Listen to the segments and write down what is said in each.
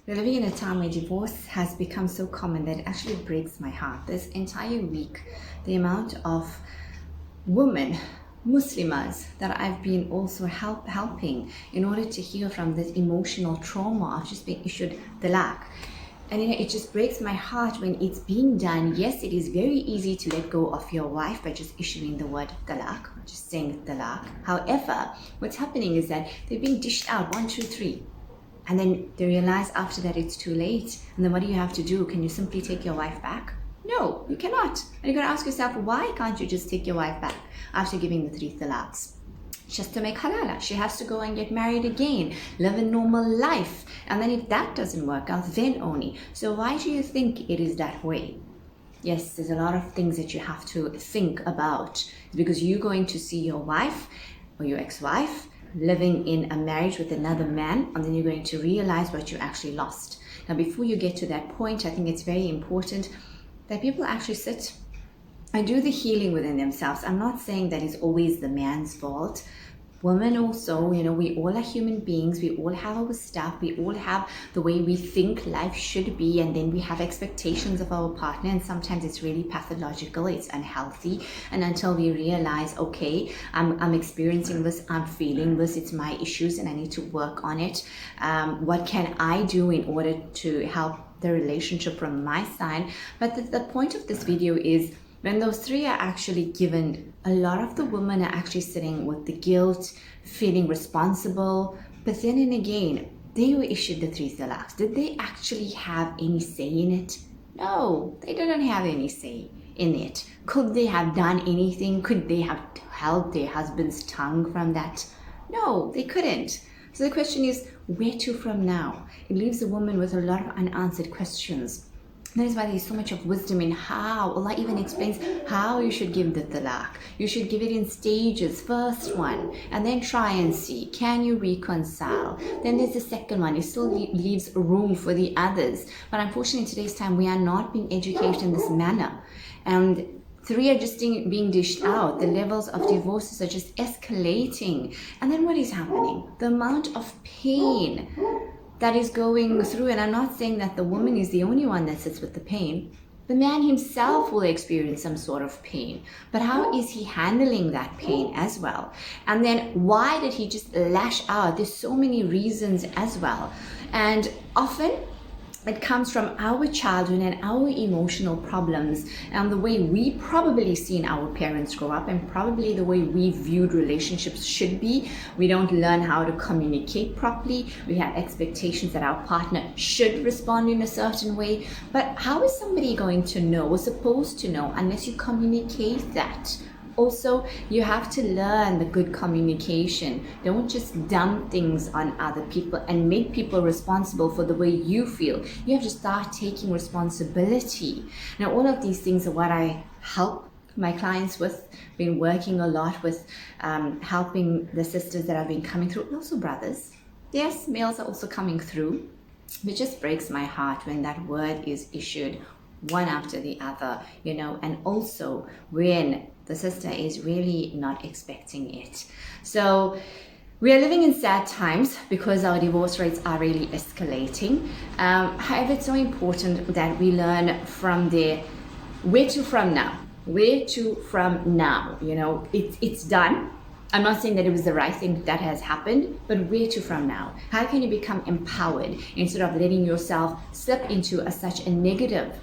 We're living in a time where divorce has become so common that it actually breaks my heart. This entire week, the amount of women, Muslimas, that I've been also helping in order to heal from this emotional trauma of just being issued talaq. And it just breaks my heart when it's being done. Yes, it is very easy to let go of your wife by just issuing the word talaq, just saying talaq. However, what's happening is that they're being dished out 1, 2, 3. And then they realize after that it's too late. And then what do you have to do? Can you simply take your wife back? No, you cannot. And you're going to ask yourself, why can't you just take your wife back after giving the 3 talaqs? Just to make halala. She has to go and get married again, live a normal life. And then if that doesn't work out, then only. So why do you think it is that way? Yes, there's a lot of things that you have to think about. Because you're going to see your wife or your ex-wife living in a marriage with another man, and then you're going to realize what you actually lost. Now, before you get to that point, I think it's very important that people actually sit and do the healing within themselves. I'm not saying that it's always the man's fault. Women also, we all are human beings. We all have our stuff. We all have the way we think life should be. And then we have expectations of our partner. And sometimes it's really pathological. It's unhealthy. And until we realize, okay, I'm experiencing this. I'm feeling this. It's my issues and I need to work on it. What can I do in order to help the relationship from my side? But the point of this video is, when those 3 are actually given, a lot of the women are actually sitting with the guilt, feeling responsible. But then and again, they were issued the 3 talaqs. Did they actually have any say in it? No, they didn't have any say in it. Could they have done anything? Could they have held their husband's tongue from that? No, they couldn't. So the question is, where to from now? It leaves the woman with a lot of unanswered questions. That is why there's so much of wisdom in how Allah even explains how you should give the talaq. You should give it in stages. First one, and then try and see, can you reconcile? Then there's the second one. It still leaves room for the others. But unfortunately, in today's time, we are not being educated in this manner. And 3 are just being dished out. The levels of divorces are just escalating. And then what is happening? The amount of pain that is going through, and I'm not saying that the woman is the only one that sits with the pain. The man himself will experience some sort of pain. But how is he handling that pain as well? And then why did he just lash out? There's so many reasons as well. And often it comes from our childhood and our emotional problems and the way we probably seen our parents grow up and probably the way we viewed relationships should be. We don't learn how to communicate properly. We have expectations that our partner should respond in a certain way. But how is somebody going to know or supposed to know unless you communicate that? Also, you have to learn the good communication. Don't just dump things on other people and make people responsible for the way you feel. You have to start taking responsibility. Now, all of these things are what I help my clients with. Been working a lot with helping the sisters that have been coming through, also brothers. Yes, males are also coming through. It just breaks my heart when that word is issued one after the other, and also when the sister is really not expecting it. So we are living in sad times because our divorce rates are really escalating. However, it's so important that we learn from there, where to from now. Where to from now? It's done. I'm not saying that it was the right thing that has happened, but where to from now? How can you become empowered instead of letting yourself slip into such a negative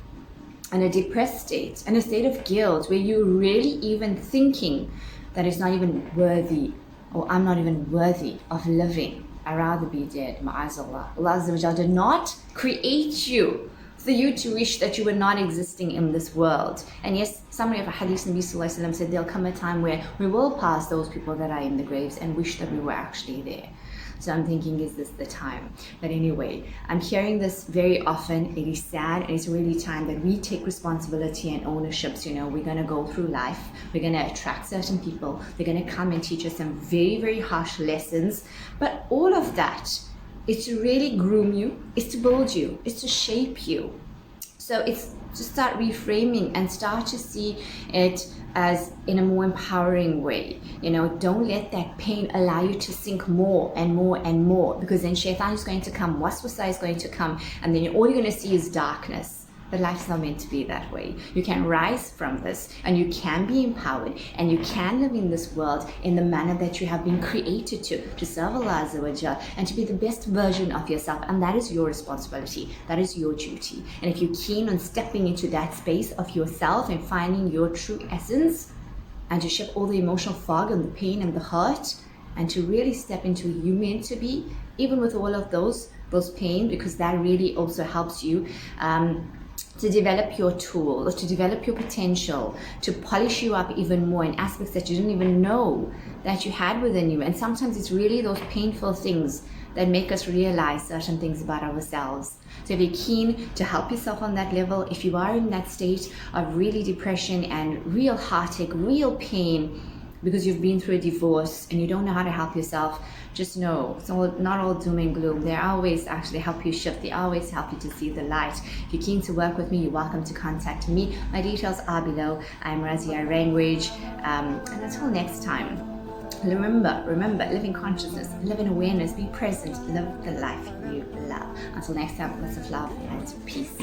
and a depressed state and a state of guilt where you're really even thinking that it's not even worthy, or I'm not even worthy of living. I'd rather be dead, ma'azallah. Allah Azza wa Jalla did not create you for you to wish that you were not existing in this world. And yes, somebody of a hadith, Nabi Sallallahu Alaihi Wasallam said there'll come a time where we will pass those people that are in the graves and wish that we were actually there. So I'm thinking, is this the time? But anyway, I'm hearing this very often. It is sad, and it's really time that we take responsibility and ownerships. We're going to go through life. We're going to attract certain people. They're going to come and teach us some very, very harsh lessons. But all of that is to really groom you, is to build you, is to shape you. So it's to start reframing and start to see it as in a more empowering way. Don't let that pain allow you to sink more and more and more, because then shaitan is going to come, waswasa is going to come, and then all you're going to see is darkness. But life's not meant to be that way. You can rise from this, and you can be empowered, and you can live in this world in the manner that you have been created to serve Allah Azza wa Jal, and to be the best version of yourself. And that is your responsibility. That is your duty. And if you're keen on stepping into that space of yourself and finding your true essence, and to shift all the emotional fog and the pain and the hurt, and to really step into who you're meant to be, even with all of those pain, because that really also helps you to develop your tool, or to develop your potential, to polish you up even more in aspects that you didn't even know that you had within you. And sometimes it's really those painful things that make us realize certain things about ourselves. So if you're keen to help yourself on that level, if you are in that state of really depression and real heartache, real pain, because you've been through a divorce and you don't know how to help yourself, just know it's not all doom and gloom. There are ways to actually help you shift. There are ways to help you to see the light. If you're keen to work with me, you're welcome to contact me. My details are below. I'm Razia Rangrage. And until next time, remember, live in consciousness, live in awareness, be present, live the life you love. Until next time, lots of love and peace.